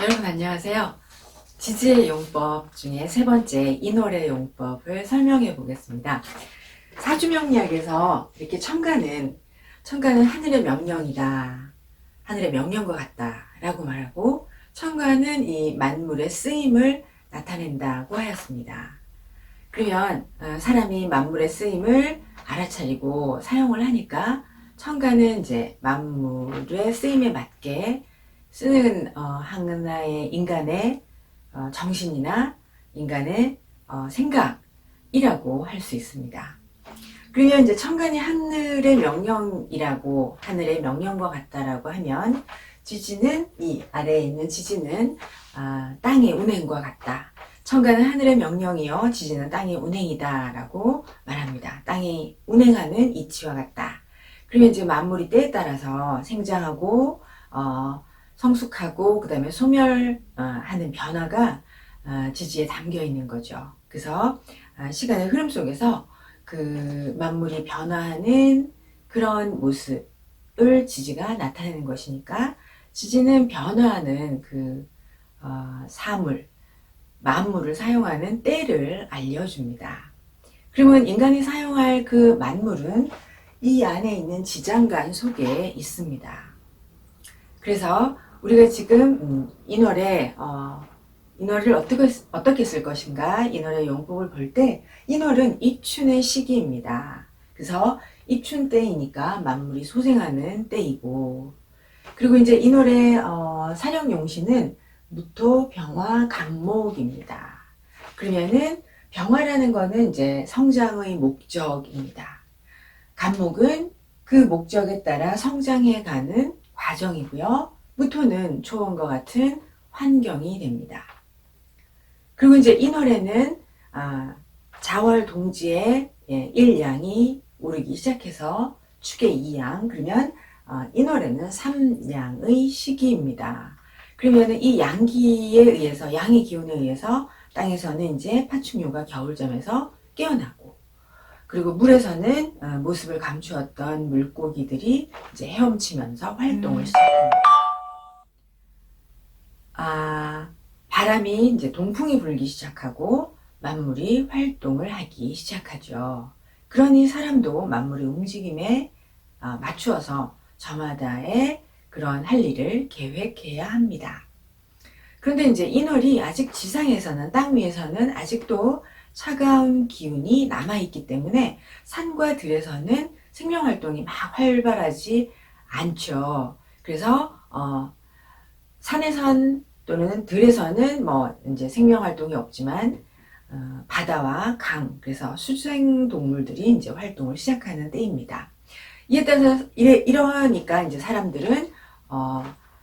여러분 안녕하세요. 지지의 용법 중에 세 번째 인월의 용법을 설명해 보겠습니다. 사주명리학에서 이렇게 천간은 하늘의 명령이다. 하늘의 명령과 같다 라고 말하고, 천간은 이 만물의 쓰임을 나타낸다고 하였습니다. 그러면 사람이 만물의 쓰임을 알아차리고 사용을 하니까 천간은 이제 만물의 쓰임에 맞게 쓰는 하나의 인간의 정신이나 인간의 생각이라고 할 수 있습니다. 그러면 이제 천간이 하늘의 명령이라고, 하늘의 명령과 같다라고 하면, 지지는, 이 아래에 있는 지지는 땅의 운행과 같다. 천간은 하늘의 명령이요, 지지는 땅의 운행이다 라고 말합니다. 땅이 운행하는 이치와 같다. 그러면 이제 만물이 때에 따라서 생장하고 성숙하고 그 다음에 소멸하는 변화가 지지에 담겨 있는 거죠. 그래서 시간의 흐름 속에서 그 만물이 변화하는 그런 모습을 지지가 나타내는 것이니까, 지지는 변화하는 그 사물, 만물을 사용하는 때를 알려줍니다. 그러면 인간이 사용할 그 만물은 이 안에 있는 지장간 속에 있습니다. 그래서 우리가 지금 인월을 어떻게 쓸 것인가, 인월의 용법을 볼 때, 인월은 입춘의 시기입니다. 그래서 입춘 때이니까 만물이 소생하는 때이고, 그리고 이제 인월의 사령용신은 무토, 병화, 간목입니다. 그러면은 병화라는 거는 이제 성장의 목적입니다. 간목은 그 목적에 따라 성장해가는 과정이고요. 무토는 초원과 같은 환경이 됩니다. 그리고 이제 인월에는 자월 동지에 일양이 오르기 시작해서 축의 2양, 그러면 인월에는 3양의 시기입니다. 그러면 이 양기에 의해서, 양의 기운에 의해서 땅에서는 이제 파충류가 겨울잠에서 깨어나고, 그리고 물에서는 모습을 감추었던 물고기들이 이제 헤엄치면서 활동을 시작합니다. 바람이 이제 동풍이 불기 시작하고 만물이 활동을 하기 시작하죠. 그러니 사람도 만물의 움직임에 맞추어서 저마다의 그런 할 일을 계획해야 합니다. 그런데 이제 인월이 아직 지상에서는, 땅 위에서는 아직도 차가운 기운이 남아있기 때문에 산과 들에서는 생명활동이 막 활발하지 않죠. 그래서 산에선 또는 들에서는 뭐 이제 생명활동이 없지만 바다와 강, 그래서 수생동물들이 이제 활동을 시작하는 때입니다. 이에 따라서 이러니까 이제 사람들은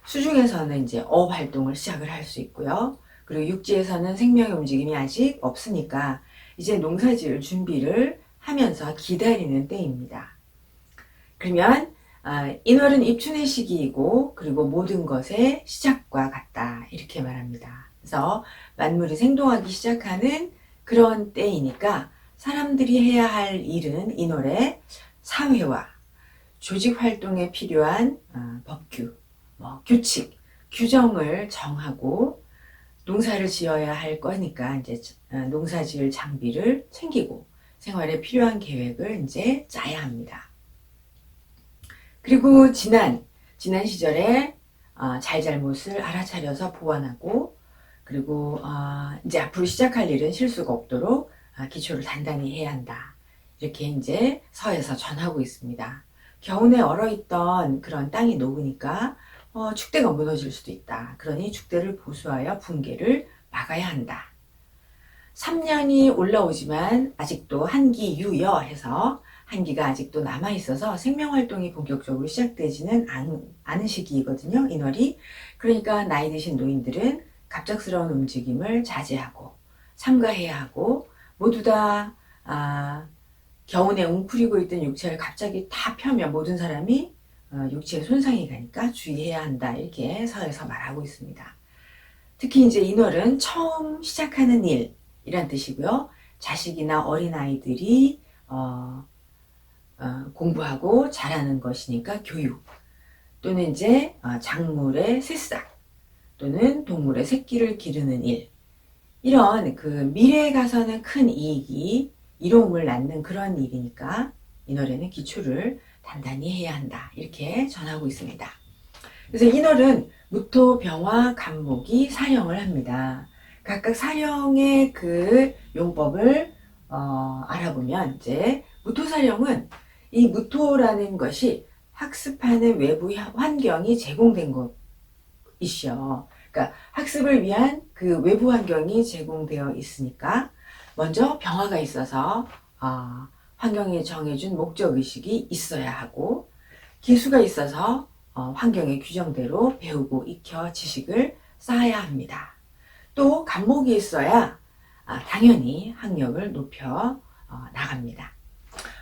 수중에서는 이제 어업 활동을 시작을 할 수 있고요. 그리고 육지에서는 생명의 움직임이 아직 없으니까 이제 농사지을 준비를 하면서 기다리는 때입니다. 그러면 인월은 입춘의 시기이고, 그리고 모든 것의 시작과 같다 이렇게 말합니다. 그래서 만물이 생동하기 시작하는 그런 때이니까 사람들이 해야 할 일은 인월에 사회와 조직 활동에 필요한 법규, 규칙, 규정을 정하고, 농사를 지어야 할 거니까 이제 농사 지을 장비를 챙기고 생활에 필요한 계획을 이제 짜야 합니다. 그리고 지난 시절에 잘잘못을 알아차려서 보완하고, 그리고 이제 앞으로 시작할 일은 실수가 없도록 기초를 단단히 해야 한다. 이렇게 이제 서에서 전하고 있습니다. 겨우내 얼어있던 그런 땅이 녹으니까 축대가 무너질 수도 있다. 그러니 축대를 보수하여 붕괴를 막아야 한다. 3년이 올라오지만 아직도 한기 유여 해서 한기가 아직도 남아있어서 생명활동이 본격적으로 시작되지는 않은 시기이거든요, 인월이. 그러니까 나이 드신 노인들은 갑작스러운 움직임을 자제하고 삼가해야 하고, 모두 다 겨우내 웅크리고 있던 육체를 갑자기 다 펴면 모든 사람이 육체에 손상이 가니까 주의해야 한다. 이렇게 서에서 말하고 있습니다. 특히 이제 인월은 처음 시작하는 일이란 뜻이고요. 자식이나 어린아이들이 공부하고 잘하는 것이니까 교육, 또는 이제 작물의 새싹, 또는 동물의 새끼를 기르는 일, 이런 그 미래에 가서는 큰 이익이 이로움을 낳는 그런 일이니까 이 노래는 기초를 단단히 해야 한다, 이렇게 전하고 있습니다. 그래서 인월은 무토, 병화, 간목이 사령을 합니다. 각각 사령의 그 용법을 알아보면, 이제 무토사령은, 이 무토라는 것이 학습하는 외부 환경이 제공된 것이죠. 그러니까 학습을 위한 그 외부 환경이 제공되어 있으니까 먼저 병화가 있어서 환경이 정해준 목적의식이 있어야 하고, 기수가 있어서 환경의 규정대로 배우고 익혀 지식을 쌓아야 합니다. 또 간목이 있어야 당연히 학력을 높여 나갑니다.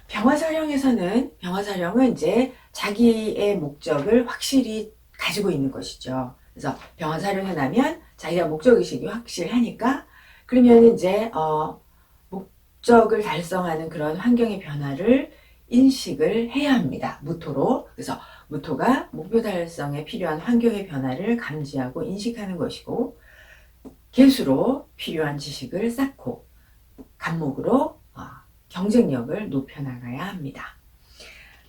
병화사령은 이제 자기의 목적을 확실히 가지고 있는 것이죠. 그래서 병화사령에 나면 자기가 목적의식이 확실하니까, 그러면 이제 목적을 달성하는 그런 환경의 변화를 인식을 해야 합니다. 무토로. 그래서 무토가 목표 달성에 필요한 환경의 변화를 감지하고 인식하는 것이고, 계수로 필요한 지식을 쌓고, 간목으로 경쟁력을 높여나가야 합니다.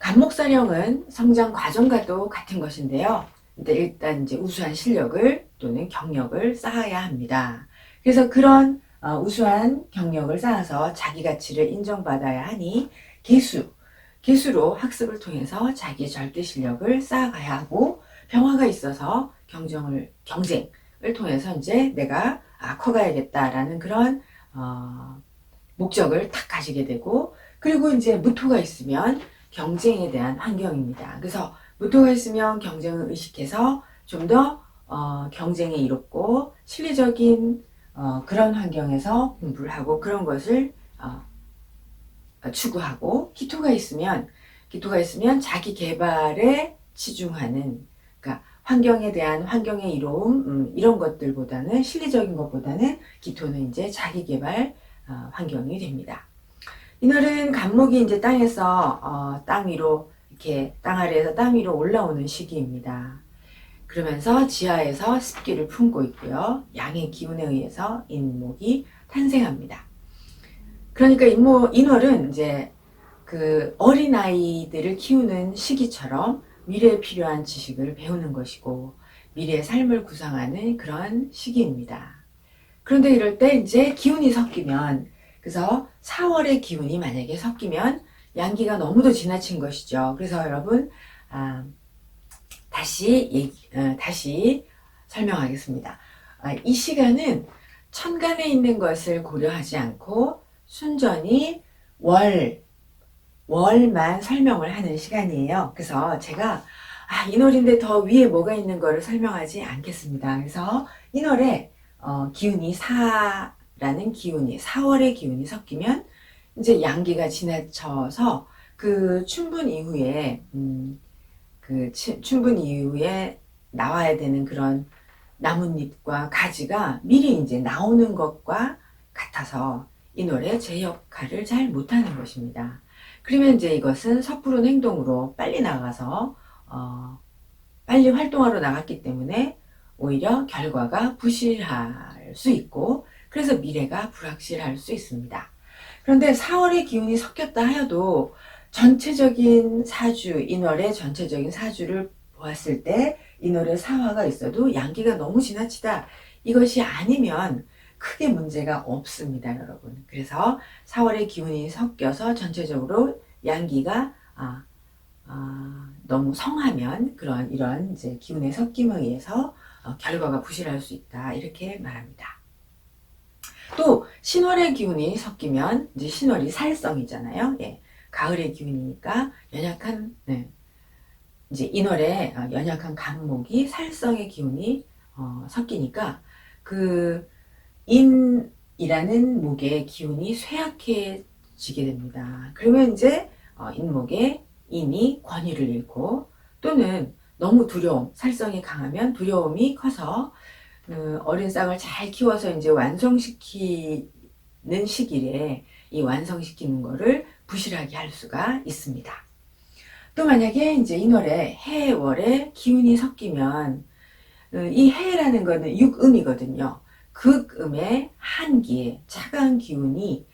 간목사령은 성장 과정과도 같은 것인데요. 일단 이제 우수한 실력을 또는 경력을 쌓아야 합니다. 그래서 그런 우수한 경력을 쌓아서 자기 가치를 인정받아야 하니 계수로 학습을 통해서 자기 절대 실력을 쌓아가야 하고, 병화가 있어서 경쟁을 통해서 이제 내가 커가야겠다라는 그런 목적을 딱 가지게 되고, 그리고 이제 무토가 있으면 경쟁에 대한 환경입니다. 그래서 무토가 있으면 경쟁을 의식해서 좀 더 경쟁에 이롭고 실리적인 그런 환경에서 공부를 하고 그런 것을 추구하고, 기토가 있으면 자기 개발에 치중하는, 그러니까 환경에 대한 환경의 이로움, 이런 것들보다는, 실리적인 것보다는 기토는 이제 자기 개발 환경이 됩니다. 이날은 간목이 이제 땅에서 땅 위로, 이렇게 땅 아래에서 땅 위로 올라오는 시기입니다. 그러면서 지하에서 습기를 품고 있고요. 양의 기운에 의해서 인목이 탄생합니다. 그러니까 인월은 이제 그 어린아이들을 키우는 시기처럼 미래에 필요한 지식을 배우는 것이고, 미래의 삶을 구상하는 그런 시기입니다. 그런데 이럴 때 이제 기운이 섞이면, 그래서 4월의 기운이 만약에 섞이면 양기가 너무도 지나친 것이죠. 그래서 여러분, 다시 설명하겠습니다. 이 시간은 천간에 있는 것을 고려하지 않고 순전히 월만 설명을 하는 시간이에요. 그래서 제가 인월인데 더 위에 뭐가 있는 거를 설명하지 않겠습니다. 그래서 인월에 기운이 4월의 기운이 섞이면 이제 양기가 지나쳐서 그 춘분 이후에 나와야 되는 그런 나뭇잎과 가지가 미리 이제 나오는 것과 같아서 인월에 제 역할을 잘 못하는 것입니다. 그러면 이제 이것은 섣부른 행동으로 빨리 나가서 빨리 활동하러 나갔기 때문에 오히려 결과가 부실할 수 있고, 그래서 미래가 불확실할 수 있습니다. 그런데 4월의 기운이 섞였다 하여도 전체적인 사주, 인월의 전체적인 사주를 보았을 때 인월에 사화가 있어도 양기가 너무 지나치다, 이것이 아니면 크게 문제가 없습니다, 여러분. 그래서 4월의 기운이 섞여서 전체적으로 양기가 너무 성하면 이런 이제 기운의 섞임에 의해서 결과가 부실할 수 있다, 이렇게 말합니다. 또 신월의 기운이 섞이면 이제 신월이 살성이잖아요. 예, 가을의 기운이니까 연약한, 이제 인월에 연약한 간목이 살성의 기운이 섞이니까 그 인이라는 목의 기운이 쇠약해지게 됩니다. 그러면 이제 인목의 인이 권위를 잃고, 또는 너무 살성이 강하면 두려움이 커서 어린 쌍을 잘 키워서 이제 완성시키는 시기에 이 완성시키는 거를 부실하게 할 수가 있습니다. 또 만약에 이제 인월에 해월에 기운이 섞이면 이 해라는 거는 육음이거든요. 극음의 한기에 차가운 기운이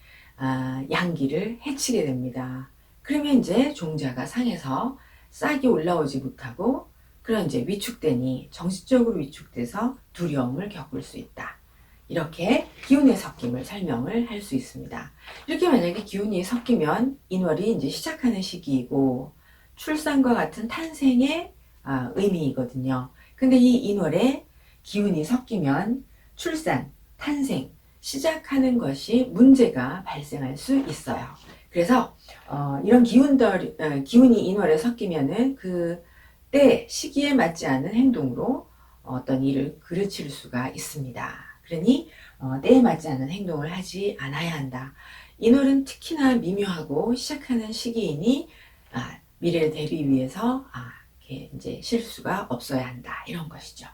양기를 해치게 됩니다. 그러면 이제 종자가 상에서 싹이 올라오지 못하고 그런 이제 위축되니 정신적으로 위축돼서 두려움을 겪을 수 있다. 이렇게 기운의 섞임을 설명을 할 수 있습니다. 이렇게 만약에 기운이 섞이면 인월이 이제 시작하는 시기이고 출산과 같은 탄생의 의미이거든요. 근데 이 인월에 기운이 섞이면 출산, 탄생, 시작하는 것이 문제가 발생할 수 있어요. 그래서 이런 기운이 인월에 섞이면은 그 때 시기에 맞지 않은 행동으로 어떤 일을 그르칠 수가 있습니다. 그러니 때에 맞지 않은 행동을 하지 않아야 한다. 인월은 특히나 미묘하고 시작하는 시기이니 미래를 대비 위해서 이렇게 이제 실수가 없어야 한다. 이런 것이죠.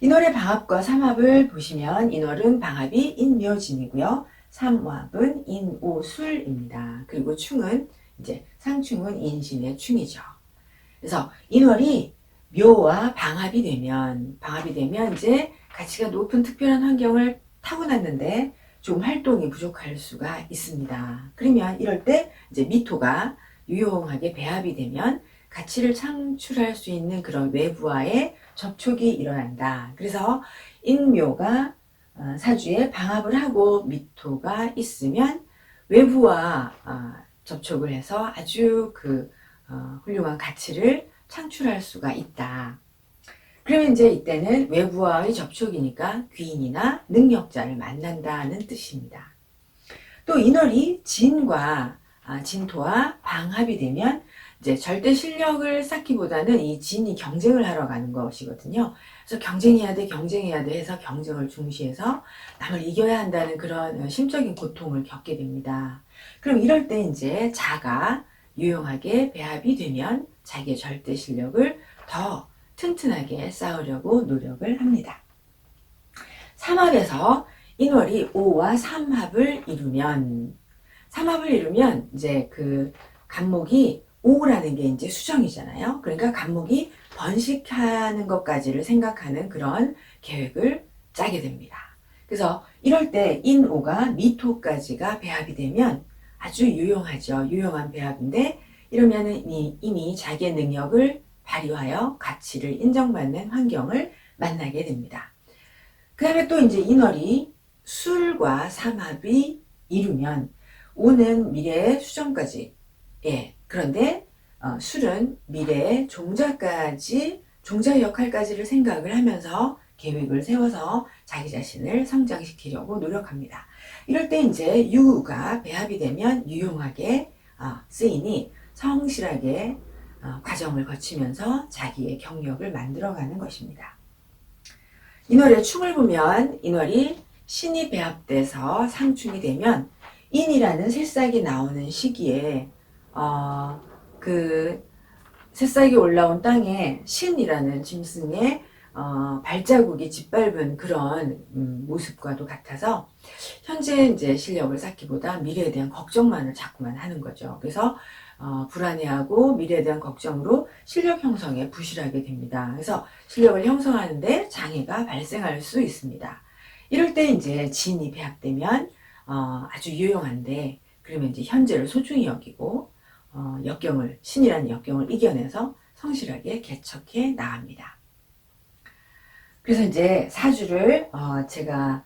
인월의 방합과 삼합을 보시면 인월은 방합이 인묘진이고요. 삼합은 인오술입니다. 그리고 충은 이제 상충은 인신의 충이죠. 그래서 인월이 묘와 방합이 되면 이제 가치가 높은 특별한 환경을 타고났는데 좀 활동이 부족할 수가 있습니다. 그러면 이럴 때 이제 미토가 유용하게 배합이 되면 가치를 창출할 수 있는 그런 외부와의 접촉이 일어난다. 그래서 인묘가 사주에 방합을 하고 미토가 있으면 외부와 접촉을 해서 아주 훌륭한 가치를 창출할 수가 있다. 그러면 이제 이때는 외부와의 접촉이니까 귀인이나 능력자를 만난다는 뜻입니다. 또 인월이 진과 진토와 방합이 되면 이제 절대 실력을 쌓기보다는 이 진이 경쟁을 하러 가는 것이거든요. 그래서 경쟁해야 돼 해서 경쟁을 중시해서 남을 이겨야 한다는 그런 심적인 고통을 겪게 됩니다. 그럼 이럴 때 이제 자가 유용하게 배합이 되면 자기의 절대 실력을 더 튼튼하게 쌓으려고 노력을 합니다. 삼합에서 인월이 오와 삼합을 이루면 이제 그 간목이 오라는 게 이제 수정이잖아요. 그러니까 간목이 번식하는 것까지를 생각하는 그런 계획을 짜게 됩니다. 그래서 이럴 때 인오가 미토까지가 배합이 되면 아주 유용하죠. 유용한 배합인데 이러면은 이미 자기의 능력을 발휘하여 가치를 인정받는 환경을 만나게 됩니다. 그 다음에 또 이제 인월이 술과 삼합이 이루면 오는 미래의 수정까지 그런데 술은 미래의 종자의 역할까지를 생각을 하면서 계획을 세워서 자기 자신을 성장시키려고 노력합니다. 이럴 때 이제 유가 배합이 되면 유용하게 쓰이니 성실하게 과정을 거치면서 자기의 경력을 만들어가는 것입니다. 인월의 충을 보면 인월이 신이 배합돼서 상충이 되면 인이라는 새싹이 나오는 시기에 그 새싹이 올라온 땅에 신이라는 짐승의 발자국이 짓밟은 그런 모습과도 같아서 현재 이제 실력을 쌓기보다 미래에 대한 걱정만을 자꾸만 하는 거죠. 그래서 불안해하고 미래에 대한 걱정으로 실력 형성에 부실하게 됩니다. 그래서 실력을 형성하는데 장애가 발생할 수 있습니다. 이럴 때 이제 진이 배합되면 아주 유용한데 그러면 이제 현재를 소중히 여기고 신이라는 역경을 이겨내서 성실하게 개척해 나갑니다. 그래서 이제 사주를 제가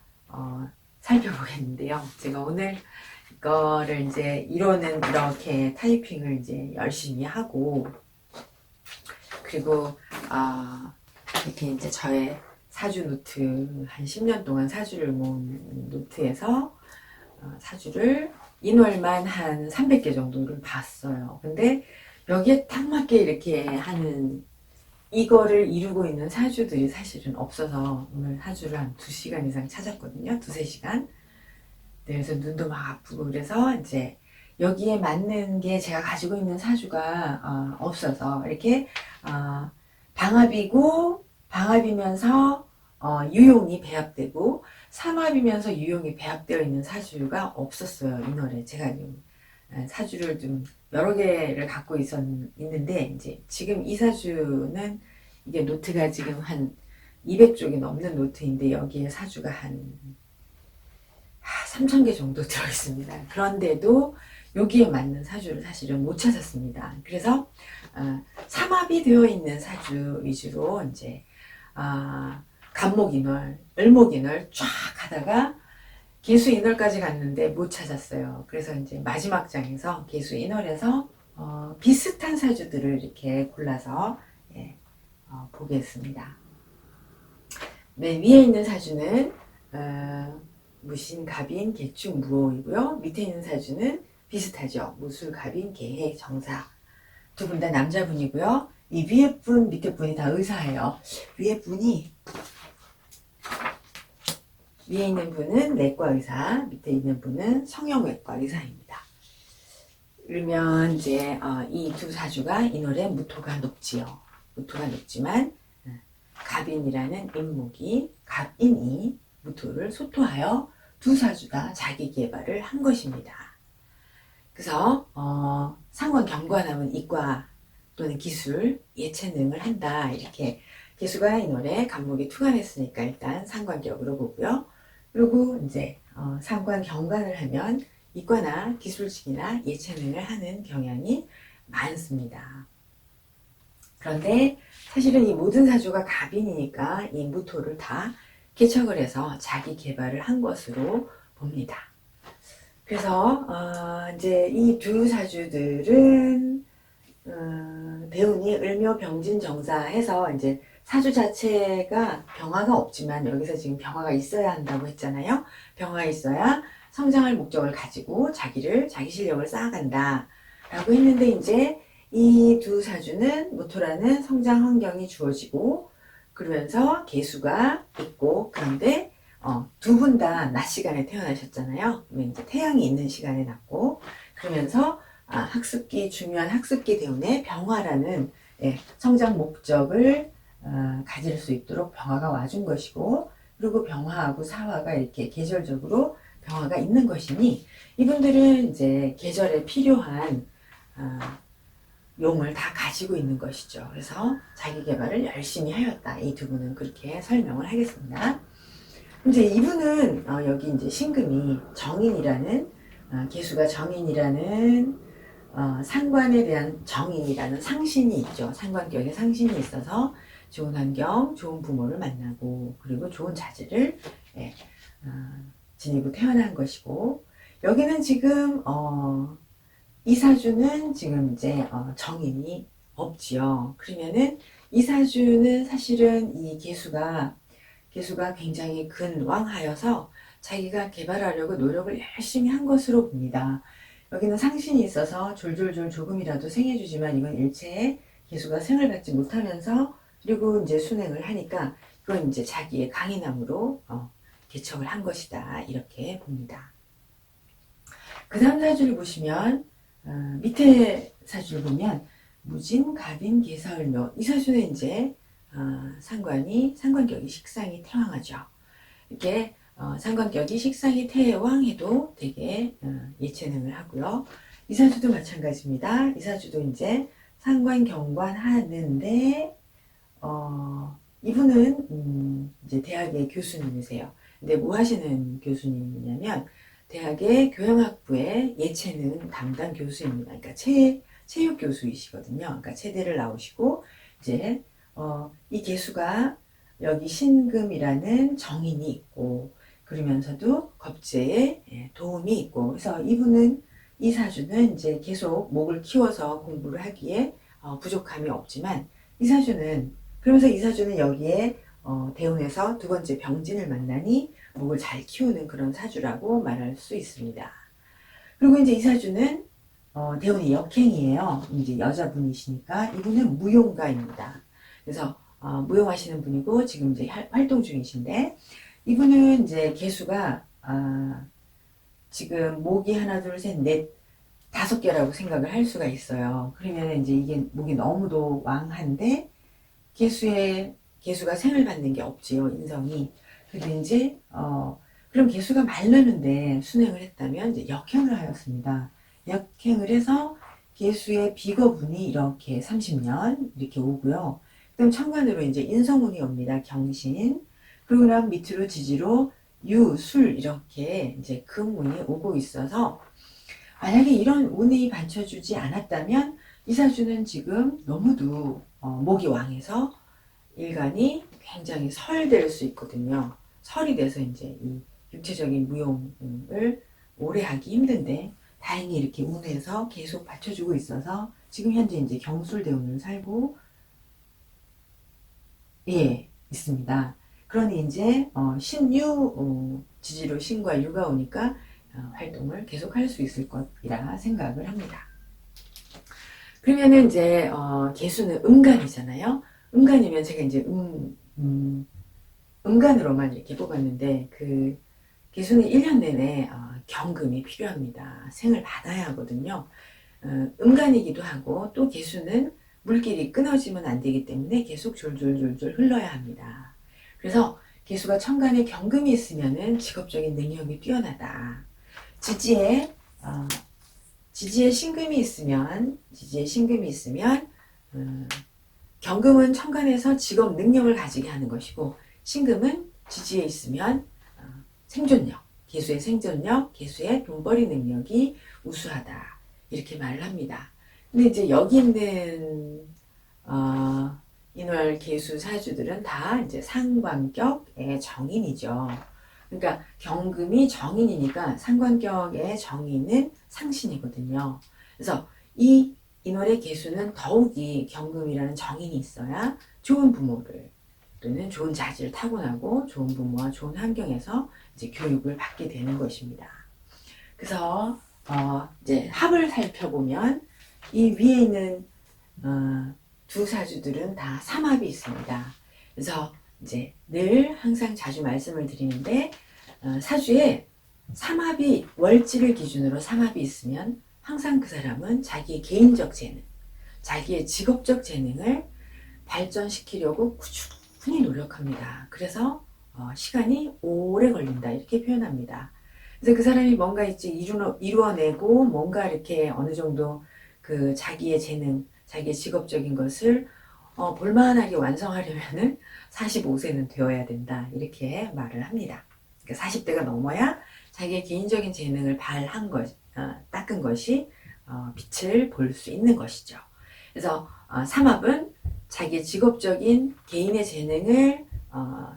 살펴보겠는데요. 제가 오늘 이거를 이제 이론은 이렇게 타이핑을 이제 열심히 하고 그리고 이렇게 이제 저의 사주 노트 한 10년 동안 사주를 모은 노트에서 사주를 인월만 한 300개 정도를 봤어요. 근데 여기에 딱 맞게 이렇게 하는 이거를 이루고 있는 사주들이 사실은 없어서 오늘 사주를 한 2시간 이상 찾았거든요. 2~3시간. 그래서 눈도 막 아프고 그래서 이제 여기에 맞는 게 제가 가지고 있는 사주가 없어서 이렇게 방합이면서 유용이 배합되고 삼합이면서 유용이 배합되어 있는 사주가 없었어요. 인월에 제가 좀 사주를 좀 여러 개를 갖고 있는데 이제 지금 이 사주는 이게 노트가 지금 한 200쪽이 넘는 노트인데 여기에 사주가 한 3,000개 정도 들어있습니다. 그런데도 여기에 맞는 사주를 사실은 못 찾았습니다. 그래서 삼합이 되어 있는 사주 위주로 이제 간목인월, 을목인월 쫙 하다가 개수인월까지 갔는데 못 찾았어요. 그래서 이제 마지막 장에서 개수인월에서 비슷한 사주들을 이렇게 골라서 보겠습니다. 맨 위에 있는 사주는 무신, 갑인, 개축, 무오이고요. 밑에 있는 사주는 비슷하죠. 무술, 갑인, 개해, 정사. 두 분 다 남자분이고요. 이 위에 분, 밑에 분이 다 의사예요. 위에 있는 분은 내과 의사, 밑에 있는 분은 성형외과 의사입니다. 그러면 이제 이 두 사주가 인월에 무토가 높지요. 무토가 높지만 갑인이라는 인목이 갑인이 무토를 소토하여 두 사주 다 자기 개발을 한 것입니다. 그래서 상관 경관하면 이과 또는 기술, 예체능을 한다. 이렇게 개수가 인월에 간목이 투관했으니까 일단 상관격으로 보고요. 그리고 이제 상관 경관을 하면 이과나 기술직이나 예체능을 하는 경향이 많습니다. 그런데 사실은 이 모든 사주가 갑인이니까 이 무토를 다 개척을 해서 자기 개발을 한 것으로 봅니다. 그래서 이제 이 두 사주들은 대운이 을묘 병진 정사 해서 이제 사주 자체가 병화가 없지만 여기서 지금 병화가 있어야 한다고 했잖아요. 병화가 있어야 성장할 목적을 가지고 자기 실력을 쌓아간다 라고 했는데 이제 이 두 사주는 무토라는 성장 환경이 주어지고 그러면서 개수가 있고 그런데 두 분 다 낮 시간에 태어나셨잖아요. 이제 태양이 있는 시간에 났고 그러면서 중요한 학습기 대운에 병화라는 성장 목적을 가질 수 있도록 병화가 와준 것이고 그리고 병화하고 사화가 이렇게 계절적으로 병화가 있는 것이니 이분들은 이제 계절에 필요한 용을 다 가지고 있는 것이죠. 그래서 자기 개발을 열심히 하였다. 이 두 분은 그렇게 설명을 하겠습니다. 이제 이분은 여기 이제 신금이 정인이라는 개수가 정인이라는 상관에 대한 정인이라는 상신이 있죠. 상관격에 상신이 있어서 좋은 환경, 좋은 부모를 만나고 그리고 좋은 자질을 지니고 태어난 것이고 여기는 지금 이 사주는 지금 이제 정인이 없지요. 그러면은 이 사주는 사실은 이 개수가 굉장히 근왕하여서 자기가 개발하려고 노력을 열심히 한 것으로 봅니다. 여기는 상신이 있어서 졸졸졸 조금이라도 생해주지만 이건 일체의 개수가 생을 받지 못하면서 그리고 이제 순행을 하니까 이건 이제 자기의 강인함으로 개척을 한 것이다. 이렇게 봅니다. 그 다음 사주를 보시면 밑에 사주를 보면 무진, 갑인, 개사을묘 이 사주는 이제 상관격이 식상이 태왕하죠. 이렇게 상관격이 식상이 태왕해도 되게 예체능을 하고요. 이 사주도 마찬가지입니다. 이 사주도 이제 상관경관 하는데 이분은 이제 대학의 교수님이세요. 근데 뭐 하시는 교수님이냐면 대학의 교양학부의 예체능 담당 교수입니다. 그러니까 체육 교수이시거든요. 그러니까 체대를 나오시고 이제 이 개수가 여기 신금이라는 정인이 있고 그러면서도 겁재에 도움이 있고 그래서 이 사주는 이제 계속 목을 키워서 공부를 하기에 부족함이 없지만 그러면서 이 사주는 여기에 대운에서 두 번째 병진을 만나니 목을 잘 키우는 그런 사주라고 말할 수 있습니다. 그리고 이제 이 사주는 대운이 역행이에요. 이제 여자분이시니까 이분은 무용가입니다. 그래서 무용하시는 분이고 지금 이제 활동 중이신데 이분은 이제 개수가 지금 목이 하나 둘 셋 넷 5개라고 생각을 할 수가 있어요. 그러면 이제 이게 목이 너무도 왕한데 개수가 생을 받는 게 없지요. 인성이. 근데 이제 그럼 개수가 말르는데 순행을 했다면 이제 역행을 하였습니다. 역행을 해서 개수의 비거분이 이렇게 30년 이렇게 오고요. 그다음 천간으로 이제 인성운이 옵니다. 경신. 그리고 난 밑으로 지지로 유, 술 이렇게 이제 금운이 오고 있어서 만약에 이런 운이 받쳐주지 않았다면 이 사주는 지금 너무도 목이 왕해서 일간이 굉장히 설될 수 있거든요. 설이 돼서 이제 이 육체적인 무용을 오래 하기 힘든데 다행히 이렇게 운에서 계속 받쳐주고 있어서 지금 현재 이제 경술대운을 살고 예 있습니다. 그러니 이제 신유 지지로 신과 유가 오니까 활동을 계속 할 수 있을 것이라 생각을 합니다. 그러면은 이제 개수는 음간이잖아요. 음간이면 제가 이제 음간으로만 이렇게 뽑았는데 그 개수는 1년 내내 경금이 필요합니다. 생을 받아야 하거든요. 음간이기도 하고 또 개수는 물길이 끊어지면 안 되기 때문에 계속 졸졸졸졸 흘러야 합니다. 그래서 개수가 천간에 경금이 있으면은 직업적인 능력이 뛰어나다. 지지에 신금이 있으면 경금은 천간에서 직업 능력을 가지게 하는 것이고 신금은 지지에 있으면 생존력, 개수의 생존력, 개수의 돈벌이 능력이 우수하다. 이렇게 말을 합니다. 근데 이제 여기 있는 인월 개수 사주들은 다 이제 상관격의 정인이죠. 그러니까 경금이 정인이니까 상관격의 정인은 상신이거든요. 그래서 이 인월의 개수는 더욱이 경금이라는 정인이 있어야 좋은 부모를 또는 좋은 자질을 타고나고 좋은 부모와 좋은 환경에서 이제 교육을 받게 되는 것입니다. 그래서 이제 합을 살펴보면 이 위에 있는 두 사주들은 다 삼합이 있습니다. 그래서 이제 늘 항상 자주 말씀을 드리는데 사주에 삼합이 월지를 기준으로 삼합이 있으면 항상 그 사람은 자기의 개인적 재능, 자기의 직업적 재능을 발전시키려고 꾸준히 노력합니다. 그래서 시간이 오래 걸린다 이렇게 표현합니다. 그래서 그 사람이 뭔가 이제 이루어내고 뭔가 이렇게 어느 정도 그 자기의 재능, 자기의 직업적인 것을 볼만하게 완성하려면은 45세는 되어야 된다 이렇게 말을 합니다. 그러니까 40대가 넘어야 자기의 개인적인 재능을 닦은 것이 빛을 볼 수 있는 것이죠. 그래서 삼합은 자기의 직업적인 개인의 재능을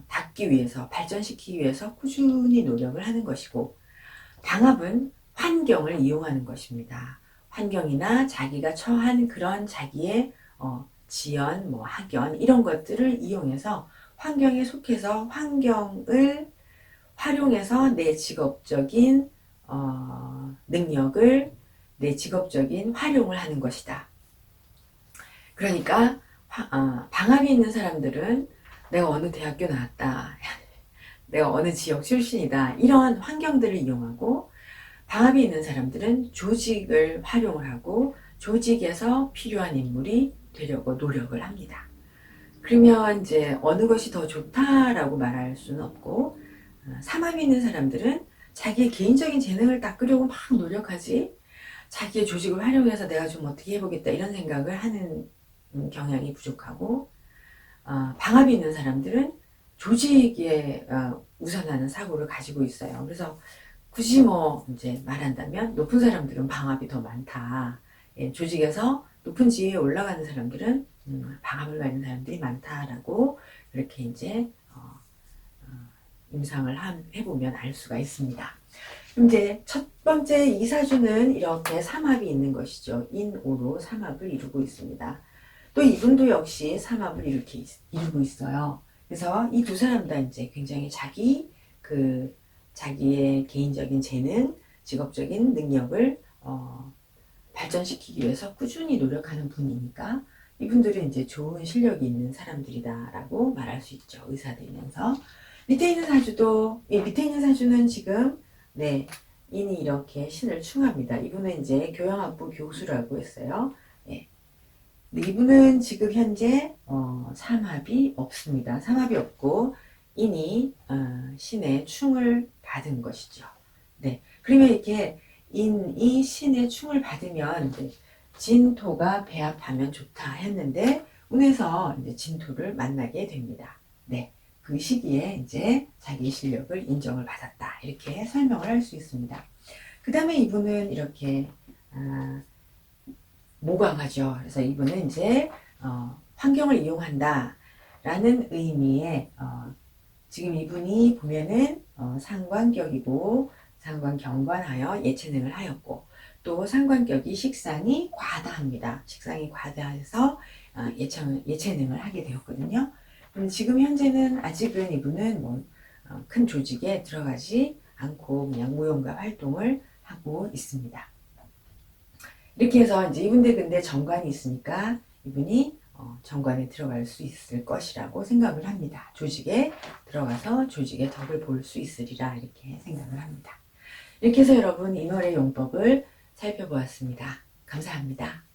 닦기 위해서 발전시키기 위해서 꾸준히 노력을 하는 것이고 방합은 환경을 이용하는 것입니다. 환경이나 자기가 처한 그런 자기의 지연, 학연 이런 것들을 이용해서 환경에 속해서 환경을 활용해서 내 직업적인 능력을 내 직업적인 활용을 하는 것이다. 그러니까 방합이 있는 사람들은 내가 어느 대학교 나왔다. 내가 어느 지역 출신이다. 이런 환경들을 이용하고 방합이 있는 사람들은 조직을 활용을 하고 조직에서 필요한 인물이 되려고 노력을 합니다. 그러면 이제 어느 것이 더 좋다라고 말할 수는 없고 삼합이 있는 사람들은 자기의 개인적인 재능을 닦으려고 막 노력하지 자기의 조직을 활용해서 내가 좀 어떻게 해보겠다 이런 생각을 하는 경향이 부족하고 방합이 있는 사람들은 조직에 우선하는 사고를 가지고 있어요. 그래서 굳이 이제 말한다면 높은 사람들은 방합이 더 많다. 예, 조직에서 높은 지위에 올라가는 사람들은 방합을 가진 사람들이 많다라고 이렇게 이제 임상을 해보면 알 수가 있습니다. 그럼 이제 첫 번째 이 사주는 이렇게 삼합이 있는 것이죠. 인오로 삼합을 이루고 있습니다. 또 이분도 역시 삼합을 이루고 있어요. 그래서 이 두 사람 다 이제 굉장히 자기의 개인적인 재능, 직업적인 능력을 발전시키기 위해서 꾸준히 노력하는 분이니까 이분들은 이제 좋은 실력이 있는 사람들이다라고 말할 수 있죠. 의사되면서 밑에 있는 사주는 지금 인이 이렇게 신을 충합니다. 이분은 이제 교양학부 교수라고 했어요. 네. 이분은 지금 현재 삼합이 없습니다. 삼합이 없고 인이 신의 충을 받은 것이죠. 네. 그러면 이렇게 인이 신의 충을 받으면 진토가 배합하면 좋다 했는데 운에서 이제 진토를 만나게 됩니다. 네. 그 시기에 이제 자기 실력을 인정을 받았다. 이렇게 설명을 할 수 있습니다. 그 다음에 이분은 이렇게, 모강하죠. 그래서 이분은 이제, 환경을 이용한다. 라는 의미의, 지금 이분이 보면은, 상관격이고, 상관경관하여 예체능을 하였고, 또 상관격이 식상이 과다합니다. 식상이 과다해서 예체능을 하게 되었거든요. 지금 현재는 아직은 이분은 큰 조직에 들어가지 않고 그냥 무용가 활동을 하고 있습니다. 이렇게 해서 이제 이분들 근데 정관이 있으니까 이분이 정관에 들어갈 수 있을 것이라고 생각을 합니다. 조직에 들어가서 조직의 덕을 볼 수 있으리라 이렇게 생각을 합니다. 이렇게 해서 여러분 인월의 용법을 살펴보았습니다. 감사합니다.